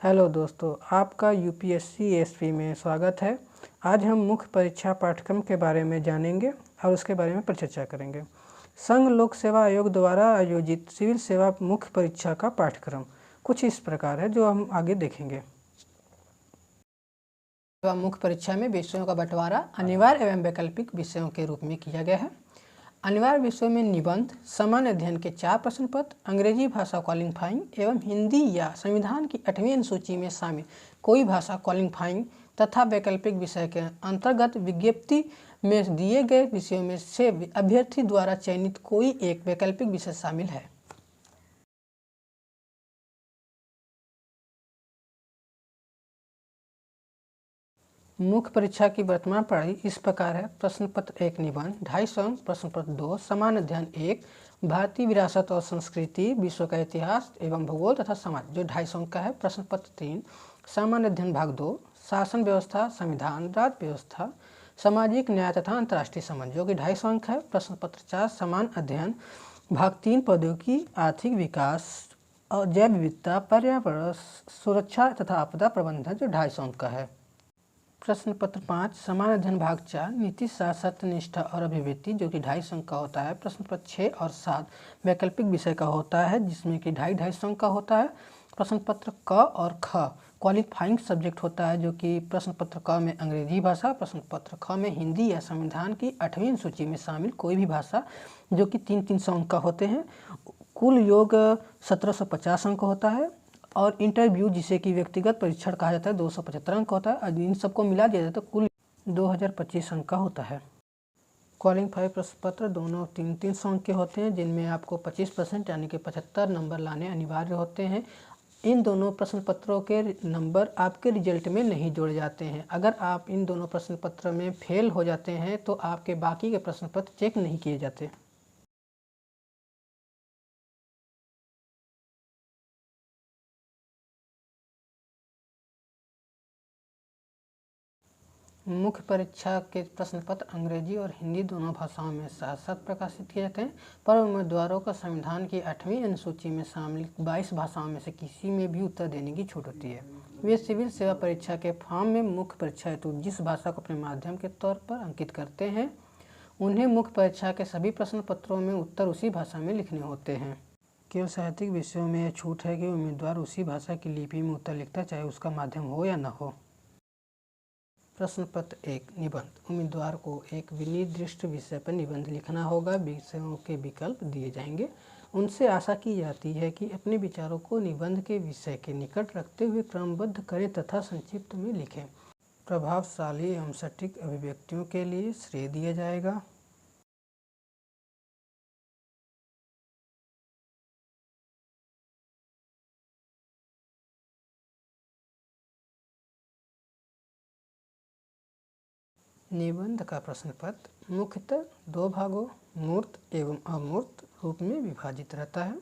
Hello दोस्तों, आपका UPSC SP में स्वागत है। आज हम मुख्य परीक्षा पाठ्यक्रम के बारे में जानेंगे और उसके बारे में परिचर्चा करेंगे। संघ लोक सेवा आयोग द्वारा आयोजित सिविल सेवा मुख्य परीक्षा का पाठ्यक्रम कुछ इस प्रकार है, जो हम आगे देखेंगे। मुख्य परीक्षा में विषयों का बंटवारा अनिवार्य एवं वैकल्पिक विषयों के रूप में किया गया है। अनिवार्य विषयों में निबंध, सामान्य अध्ययन के 4 प्रश्न पत्र, अंग्रेजी भाषा क्वालिफाइंग एवं हिंदी या संविधान की 8वीं अनुसूची में शामिल कोई भाषा क्वालिफाइंग तथा वैकल्पिक विषय के अंतर्गत विज्ञप्ति में दिए गए विषयों में से अभ्यर्थी द्वारा चयनित कोई एक वैकल्पिक विषय शामिल है। मुख्य परीक्षा की वर्तमान पढ़ाई इस प्रकार है। प्रश्न पत्र 1 निबंध, 250 अंक। प्रश्न पत्र 2 सामान्य अध्ययन 1 भारतीय विरासत और संस्कृति, विश्व का इतिहास एवं भूगोल तथा समाज, जो 250 अंक का है। प्रश्न पत्र 3 सामान्य अध्ययन भाग 2 शासन व्यवस्था, संविधान, राज्य व्यवस्था, सामाजिक न्याय तथा अंतर्राष्ट्रीय संबंध, जो कि 250 अंक है। प्रश्न पत्र 4 सामान्य अध्ययन भाग 3 प्रौद्योगिकी, आर्थिक विकास और जैव विविधता, पर्यावरण सुरक्षा तथा आपदा प्रबंधन, जो 250 अंक का है। प्रश्न पत्र 5 सामान्य अध्ययन भाग 4 नीति शास्त्र, सत्यनिष्ठा और अभिवृत्ति, जो कि 250 अंक का होता है। प्रश्न पत्र 6 और 7 वैकल्पिक विषय का होता है, जिसमें कि 250 अंक का होता है। प्रश्न पत्र क और ख क्वालिफाइंग सब्जेक्ट होता है, जो कि प्रश्न पत्र क में अंग्रेजी भाषा, प्रश्न पत्र ख में हिंदी या संविधान की 8वीं अनुसूची में शामिल कोई भी भाषा, जो कि 300 अंक का होते हैं। कुल योग 1750 अंक होता है और इंटरव्यू, जिसे कि व्यक्तिगत परीक्षण कहा जाता है, 275 अंक होता है। इन सबको मिला दिया जाए तो कुल 2025 अंक का होता है। क्वालिफाई प्रश्न पत्र दोनों 300 अंक के होते हैं, जिनमें आपको 25% यानी कि 75 नंबर लाने अनिवार्य होते हैं। इन दोनों प्रश्न पत्रों के नंबर आपके रिजल्ट में नहीं जोड़े जाते हैं। अगर आप इन दोनों प्रश्न पत्र में फेल हो जाते हैं तो आपके बाकी के प्रश्न पत्र चेक नहीं किए जाते। मुख्य परीक्षा के प्रश्न पत्र अंग्रेजी और हिंदी दोनों भाषाओं में साथ साथ प्रकाशित किए जाते हैं, पर उम्मीदवारों को संविधान की 8वीं अनुसूची में शामिल 22 भाषाओं में से किसी में भी उत्तर देने की छूट होती है। वे सिविल सेवा परीक्षा के फॉर्म में मुख्य परीक्षा हेतु जिस भाषा को अपने माध्यम के तौर पर अंकित करते हैं, उन्हें मुख्य परीक्षा के सभी प्रश्न पत्रों में उत्तर उसी भाषा में लिखने होते हैं। केवल साहित्यिक विषयों में यह छूट है कि उम्मीदवार उसी भाषा की लिपि में उत्तर लिखता है, चाहे उसका माध्यम हो या न हो। प्रश्न पत्र 1 निबंध, उम्मीदवार को एक विनिर्दिष्ट विषय पर निबंध लिखना होगा। विषयों के विकल्प दिए जाएंगे। उनसे आशा की जाती है कि अपने विचारों को निबंध के विषय के निकट रखते हुए क्रमबद्ध करें तथा संक्षिप्त में लिखें। प्रभावशाली एवं सटीक अभिव्यक्तियों के लिए श्रेय दिया जाएगा। निबंध का प्रश्न पत्र मुख्यतः 2 भागों मूर्त एवं अमूर्त रूप में विभाजित रहता है।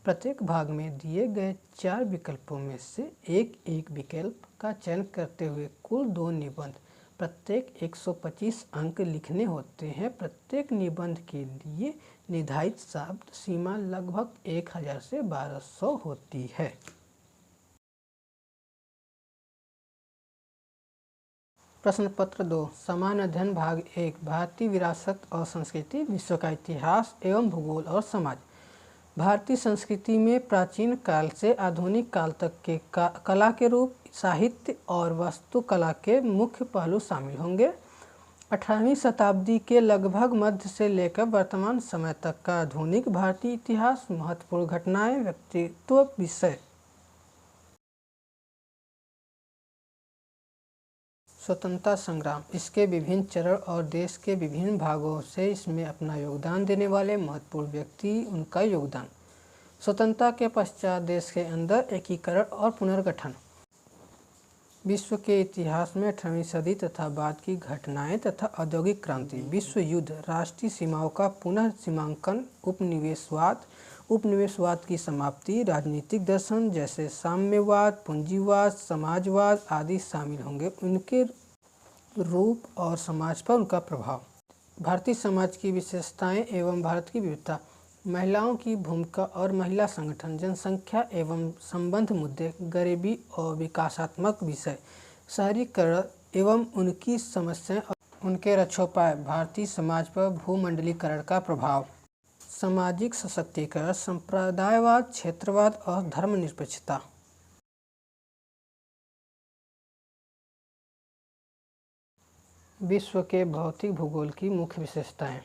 प्रत्येक भाग में दिए गए 4 विकल्पों में से एक एक विकल्प का चयन करते हुए कुल 2 निबंध प्रत्येक 125 अंक लिखने होते हैं। प्रत्येक निबंध के लिए निर्धारित शब्द सीमा लगभग 1000 से 1200 होती है। प्रश्न पत्र 2 सामान्य अध्ययन भाग 1 भारतीय विरासत और संस्कृति, विश्व का इतिहास एवं भूगोल और समाज। भारतीय संस्कृति में प्राचीन काल से आधुनिक काल तक के कला के रूप, साहित्य और वास्तुकला के मुख्य पहलू शामिल होंगे। 18वीं शताब्दी के लगभग मध्य से लेकर वर्तमान समय तक का आधुनिक भारतीय इतिहास, महत्वपूर्ण घटनाएं, व्यक्तित्व, विषय। स्वतंत्रता संग्राम, इसके विभिन्न चरण और देश के विभिन्न भागों से इसमें अपना योगदान देने वाले महत्वपूर्ण व्यक्ति, उनका योगदान। स्वतंत्रता के पश्चात देश के अंदर एकीकरण और पुनर्गठन। विश्व के इतिहास में 18वीं सदी तथा बाद की घटनाएं तथा औद्योगिक क्रांति, विश्व युद्ध, राष्ट्रीय सीमाओं का पुनः सीमांकन, उपनिवेशवाद की समाप्ति, राजनीतिक दर्शन जैसे साम्यवाद, पूंजीवाद, समाजवाद आदि शामिल होंगे। उनके रूप और समाज पर उनका प्रभाव। भारतीय समाज की विशेषताएं एवं भारत की विविधता। महिलाओं की भूमिका और महिला संगठन, जनसंख्या एवं संबंध मुद्दे, गरीबी और विकासात्मक विषय, शहरीकरण एवं उनकी समस्याएं और उनके रक्षोपाय, भारतीय समाज पर भूमंडलीकरण का प्रभाव, सामाजिक सशक्तिकरण, संप्रदायवाद, क्षेत्रवाद और धर्मनिरपेक्षता। विश्व के भौतिक भूगोल की मुख्य विशेषताएं।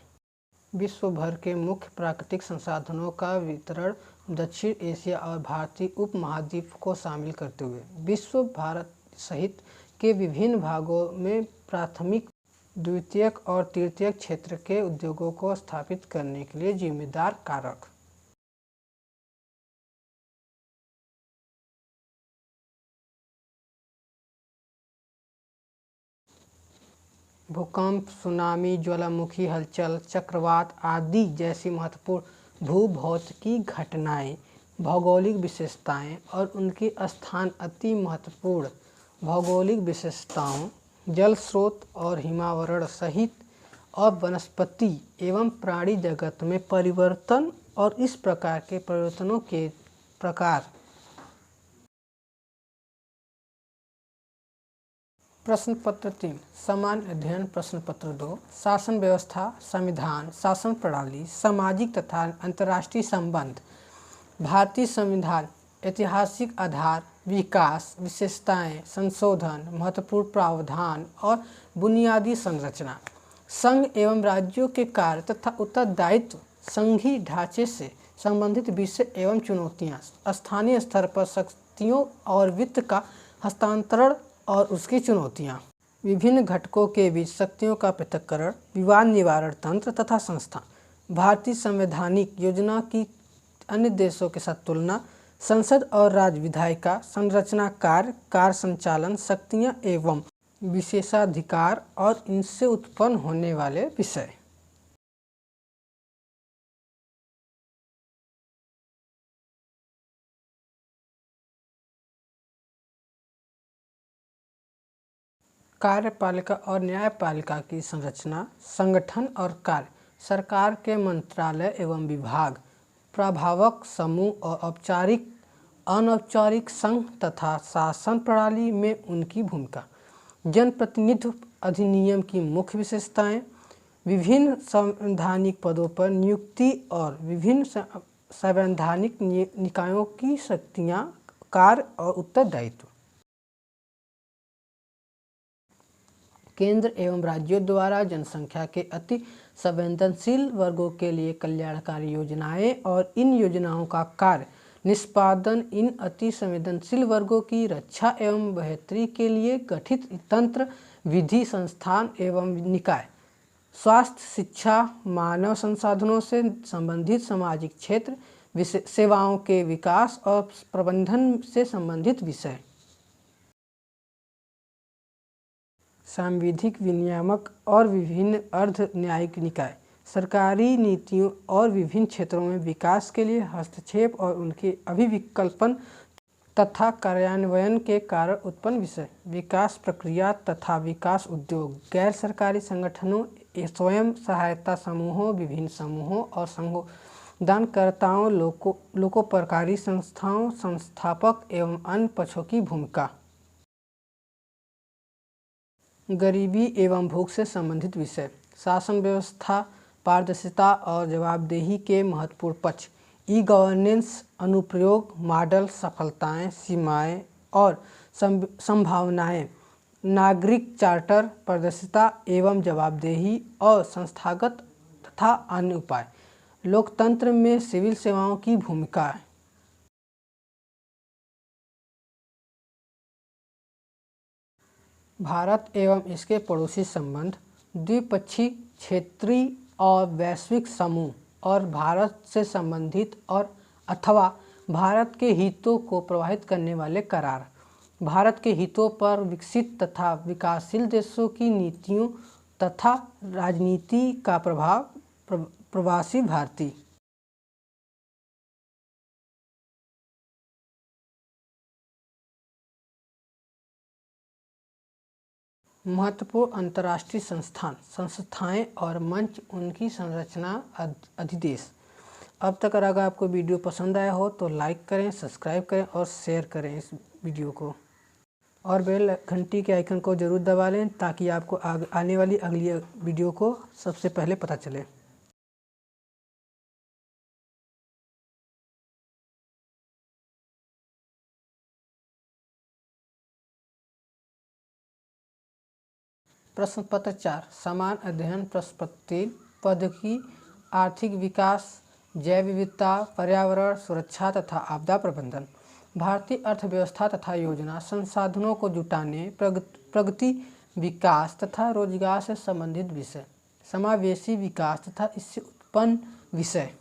विश्व भर के मुख्य प्राकृतिक संसाधनों का वितरण दक्षिण एशिया और भारतीय उपमहाद्वीप को शामिल करते हुए विश्व भारत सहित के विभिन्न भागों में प्राथमिक, द्वितीयक और तृतीयक क्षेत्र के उद्योगों को स्थापित करने के लिए जिम्मेदार कारक। भूकंप, सुनामी, ज्वालामुखी हलचल, चक्रवात आदि जैसी महत्वपूर्ण भूभौतिकी घटनाएं, भौगोलिक विशेषताएं और उनके स्थान अति महत्वपूर्ण भौगोलिक विशेषताओं, जल स्रोत और हिमावरण सहित और वनस्पति एवं प्राणी जगत में परिवर्तन और इस प्रकार के परिवर्तनों के प्रकार। प्रश्न पत्र 3 सामान्य अध्ययन। प्रश्न पत्र 2 शासन व्यवस्था, संविधान, शासन प्रणाली, सामाजिक तथा अंतर्राष्ट्रीय संबंध, भारतीय संविधान, ऐतिहासिक आधार, विकास, विशेषताएं, संशोधन, महत्वपूर्ण प्रावधान और बुनियादी संरचना, संघ एवं राज्यों के कार्य तथा उत्तरदायित्व, संघीय ढांचे से संबंधित विषय एवं चुनौतियां, स्थानीय स्तर पर शक्तियों और वित्त का हस्तांतरण और उसकी चुनौतियां, विभिन्न घटकों के बीच शक्तियों का पृथक्करण, विवाद निवारण तंत्र तथा संस्था, भारतीय संवैधानिक योजना की अन्य देशों के साथ तुलना, संसद और राज्य विधायिका संरचना, कार्य संचालन, शक्तियां एवं विशेषाधिकार और इनसे उत्पन्न होने वाले विषय। कार्यपालिका और न्यायपालिका की संरचना, संगठन और कार्य, सरकार के मंत्रालय एवं विभाग, प्रभावक समूह और औपचारिक अनौपचारिक संघ तथा शासन प्रणाली में उनकी भूमिका, जनप्रतिनिधित्व अधिनियम की मुख्य विशेषताएं, विभिन्न संवैधानिक पदों पर नियुक्ति और विभिन्न संवैधानिक निकायों की शक्तियां, कार्य और उत्तरदायित्व, केंद्र एवं राज्यों द्वारा जनसंख्या के अति संवेदनशील वर्गों के लिए कल्याणकारी योजनाएं और इन योजनाओं का कार्य निष्पादन, इन अति संवेदनशील वर्गों की रक्षा एवं बेहतरी के लिए गठित तंत्र, विधि, संस्थान एवं निकाय, स्वास्थ्य, शिक्षा, मानव संसाधनों से संबंधित सामाजिक क्षेत्र, सेवाओं के विकास और प्रबंधन से संबंधित विषय, सांविधिक, विनियामक और विभिन्न अर्ध न्यायिक निकाय, सरकारी नीतियों और विभिन्न क्षेत्रों में विकास के लिए हस्तक्षेप और उनके अभिविकल्पन तथा कार्यान्वयन के कारण उत्पन्न विषय, विकास प्रक्रिया तथा विकास उद्योग, गैर सरकारी संगठनों, स्वयं सहायता समूहों, विभिन्न समूहों और संगोदानकर्ताओं, लोकोपकारी संस्थाओं, संस्थापक एवं अन्य पक्षों की भूमिका, गरीबी एवं भूख से संबंधित विषय, शासन व्यवस्था, पारदर्शिता और जवाबदेही के महत्वपूर्ण पक्ष, ई गवर्नेंस, अनुप्रयोग, मॉडल, सफलताएं, सीमाएं और संभावनाएं, नागरिक चार्टर, पारदर्शिता एवं जवाबदेही और संस्थागत तथा अन्य उपाय, लोकतंत्र में सिविल सेवाओं की भूमिका, भारत एवं इसके पड़ोसी संबंध, द्विपक्षीय, क्षेत्रीय और वैश्विक समूह और भारत से संबंधित और अथवा भारत के हितों को प्रभावित करने वाले करार, भारत के हितों पर विकसित तथा विकासशील देशों की नीतियों तथा राजनीति का प्रभाव, प्रवासी भारतीय, महत्वपूर्ण अंतर्राष्ट्रीय संस्थान, संस्थाएं और मंच, उनकी संरचना, अधिदेश, अब तक अगर आपको वीडियो पसंद आया हो तो लाइक करें, सब्सक्राइब करें और शेयर करें इस वीडियो को, और बेल घंटी के आइकन को ज़रूर दबा लें ताकि आपको आने वाली अगली वीडियो को सबसे पहले पता चले। प्रश्न पत्र 4 समान अध्ययन प्रश्न पत्र 3 प्रौद्योगिकी, आर्थिक विकास, जैव विविधता, पर्यावरण सुरक्षा तथा आपदा प्रबंधन। भारतीय अर्थव्यवस्था तथा योजना संसाधनों को जुटाने, प्रगति, विकास तथा रोजगार से संबंधित विषय, समावेशी विकास तथा इससे उत्पन्न विषय।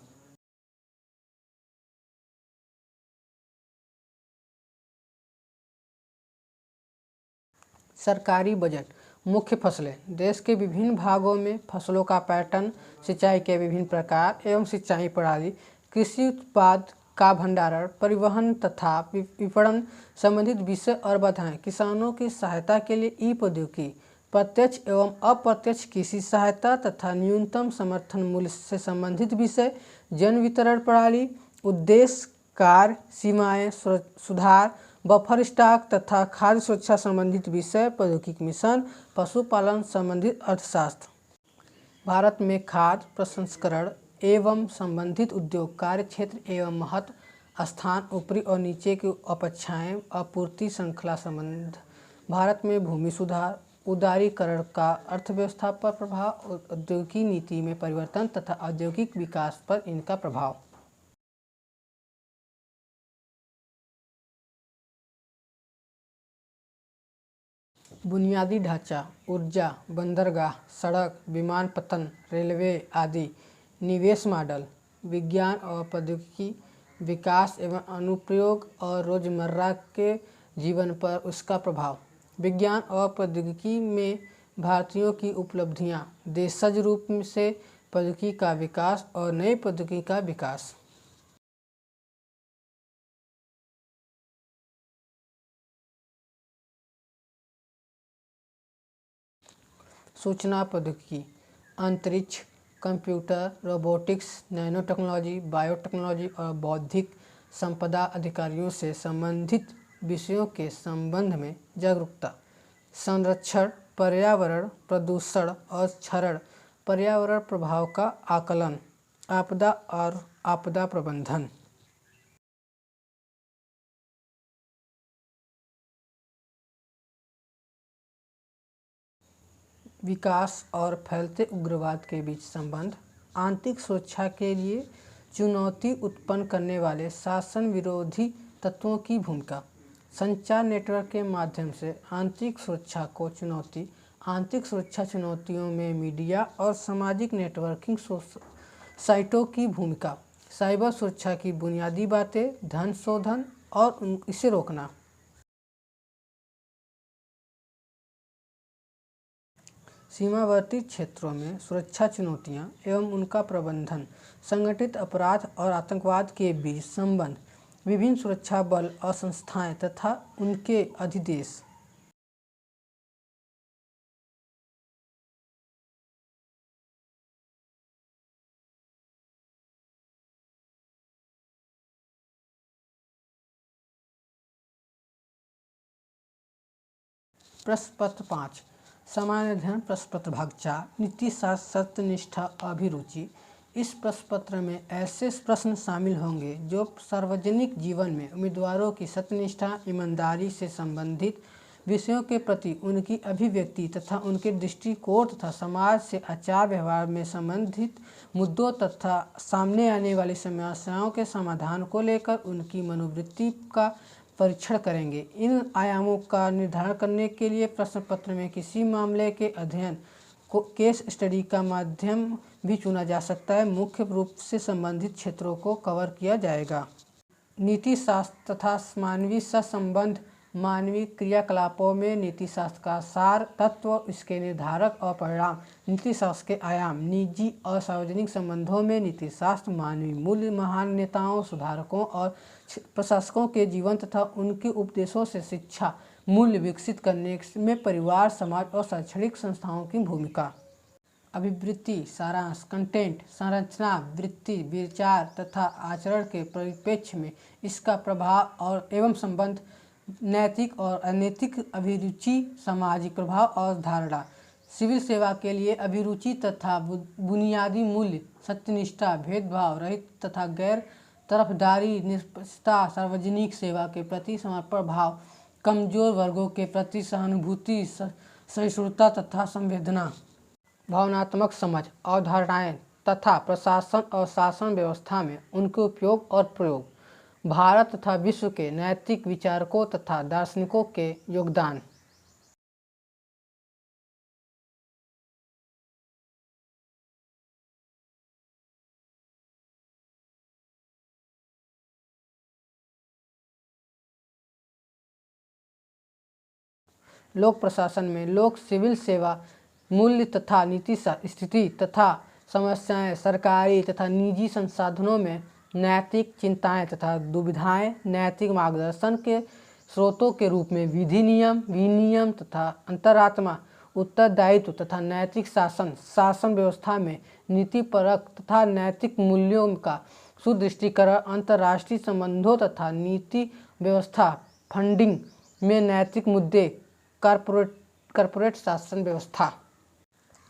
सरकारी बजट, मुख्य फसलें, देश के विभिन्न भागों में फसलों का पैटर्न, सिंचाई के विभिन्न प्रकार एवं सिंचाई प्रणाली, कृषि उत्पाद का भंडारण, परिवहन तथा विपणन संबंधित विषय और बाधाएं, किसानों की सहायता के लिए ई प्रौद्योगिकी, प्रत्यक्ष एवं अप्रत्यक्ष कृषि सहायता तथा न्यूनतम समर्थन मूल्य से संबंधित विषय, जन वितरण प्रणाली, उद्देश्य, कार्य, सीमाएं, सुधार, बफर स्टॉक तथा खाद्य सुरक्षा संबंधित विषय, प्रौद्योगिकी मिशन, पशुपालन संबंधित अर्थशास्त्र। भारत में खाद्य प्रसंस्करण एवं संबंधित उद्योग कार्य क्षेत्र एवं महत्व, स्थान, ऊपरी और नीचे की अपेक्षाएं, आपूर्ति श्रृंखला संबंध। भारत में भूमि सुधार, उदारीकरण का अर्थव्यवस्था पर प्रभाव, औद्योगिक नीति में परिवर्तन तथा औद्योगिक विकास पर इनका प्रभाव। बुनियादी ढांचा, ऊर्जा, बंदरगाह, सड़क, विमानपत्तन, रेलवे आदि। निवेश मॉडल, विज्ञान और प्रौद्योगिकी, विकास एवं अनुप्रयोग और रोजमर्रा के जीवन पर उसका प्रभाव। विज्ञान और प्रौद्योगिकी में भारतीयों की उपलब्धियां, देशज रूप से प्रौद्योगिकी का विकास और नई प्रौद्योगिकी का विकास। सूचना प्रौद्योगिकी, अंतरिक्ष, computer, robotics, nano technology, biotechnology और बौद्धिक संपदा अधिकारियों से संबंधित विषयों के संबंध में जागरूकता। संरक्षण, पर्यावरण प्रदूषण और क्षरण, पर्यावरण प्रभाव का आकलन, आपदा और आपदा प्रबंधन। विकास और फैलते उग्रवाद के बीच संबंध, आंतरिक सुरक्षा के लिए चुनौती उत्पन्न करने वाले शासन विरोधी तत्वों की भूमिका। संचार नेटवर्क के माध्यम से आंतरिक सुरक्षा को चुनौती। आंतरिक सुरक्षा चुनौतियों में मीडिया और सामाजिक नेटवर्किंग साइटों की भूमिका। साइबर सुरक्षा की बुनियादी बातें, धन शोधन और इसे रोकना। सीमावर्ती क्षेत्रों में सुरक्षा चुनौतियां एवं उनका प्रबंधन, संगठित अपराध और आतंकवाद के बीच संबंध, विभिन्न सुरक्षा बल और संस्थाएं तथा उनके अधिदेश। प्रश्न पत्र 5 सामान्य अध्ययन प्रश्न पत्र भाग 4 नीति शास्त्र सत्यनिष्ठा अभिरुचि। इस प्रश्न पत्र में ऐसे प्रश्न शामिल होंगे जो सार्वजनिक जीवन में उम्मीदवारों की सत्यनिष्ठा, ईमानदारी से संबंधित विषयों के प्रति उनकी अभिव्यक्ति तथा उनके दृष्टिकोण तथा समाज से आचार व्यवहार में संबंधित मुद्दों तथा सामने आने वाली समस्याओं के समाधान को लेकर उनकी मनोवृत्ति का परीक्षण करेंगे। इन आयामों का निर्धारण करने के लिए प्रश्न पत्र में किसी मामले के अध्ययन को केस स्टडी का माध्यम भी चुना जा सकता है। मुख्य रूप से संबंधित क्षेत्रों को कवर किया जाएगा। नीति शास्त्र तथा मानवीय सहसंबंध, मानवीय क्रियाकलापों में नीति शास्त्र का सार तत्व, इसके निर्धारक और परिणाम, नीति शास्त्र के आयाम, निजी और सार्वजनिक संबंधों में नीति शास्त्र, मानवीय मूल्य, महान नेताओं, सुधारकों और प्रशासकों के जीवन तथा उनके उपदेशों से शिक्षा मूल्य विकसित करने में परिवार, समाज और शैक्षणिक संस्थाओं की भूमिका। अभिवृत्ति, सारांश, कंटेंट, संरचना, वृत्ति, विचार तथा आचरण के परिप्रेक्ष्य में इसका प्रभाव और एवं संबंध, नैतिक और अनैतिक अभिरुचि, सामाजिक प्रभाव और धारणा। सिविल सेवा के लिए अभिरुचि तथा बुनियादी मूल्य, सत्यनिष्ठा, भेदभाव रहित तथा गैर तरफदारी, निष्पक्षता, सार्वजनिक सेवा के प्रति समर्पण भाव, कमजोर वर्गों के प्रति सहानुभूति, सहिष्णुता तथा संवेदना, भावनात्मक समझ, अवधारणाएं तथा प्रशासन और शासन व्यवस्था में उनके उपयोग और प्रयोग, भारत तथा विश्व के नैतिक विचारकों तथा दार्शनिकों के योगदान। लोक प्रशासन में लोक सिविल सेवा मूल्य तथा नीति स्थिति तथा समस्याएं, सरकारी तथा निजी संसाधनों में नैतिक चिंताएं तथा दुविधाएं, नैतिक मार्गदर्शन के स्रोतों के रूप में विधि, नियम, विनियम तथा अंतरात्मा, उत्तरदायित्व तथा नैतिक शासन, शासन व्यवस्था में नीतिपरक तथा नैतिक मूल्यों का सुदृष्टिकरण, अंतर्राष्ट्रीय संबंधों तथा नीति व्यवस्था, फंडिंग में नैतिक मुद्दे, कॉर्पोरेट शासन व्यवस्था,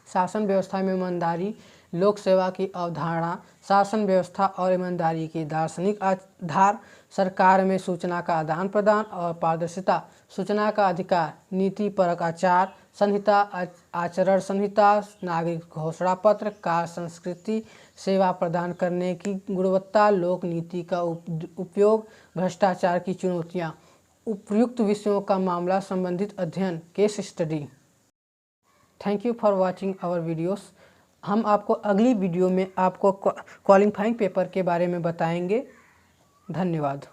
शासन व्यवस्था में ईमानदारी, लोक सेवा की अवधारणा, शासन व्यवस्था और ईमानदारी की दार्शनिक आधार, सरकार में सूचना का आदान प्रदान और पारदर्शिता, सूचना का अधिकार, नीति परक आचार संहिता, आचरण संहिता, नागरिक घोषणा पत्र, कार्य संस्कृति, सेवा प्रदान करने की गुणवत्ता, लोक नीति का उपयोग, भ्रष्टाचार की चुनौतियाँ, उपयुक्त विषयों का मामला संबंधित अध्ययन, case study. Thank you for watching our videos. हम आपको अगली वीडियो में आपको क्वालिफाइंग पेपर के बारे में बताएंगे। धन्यवाद।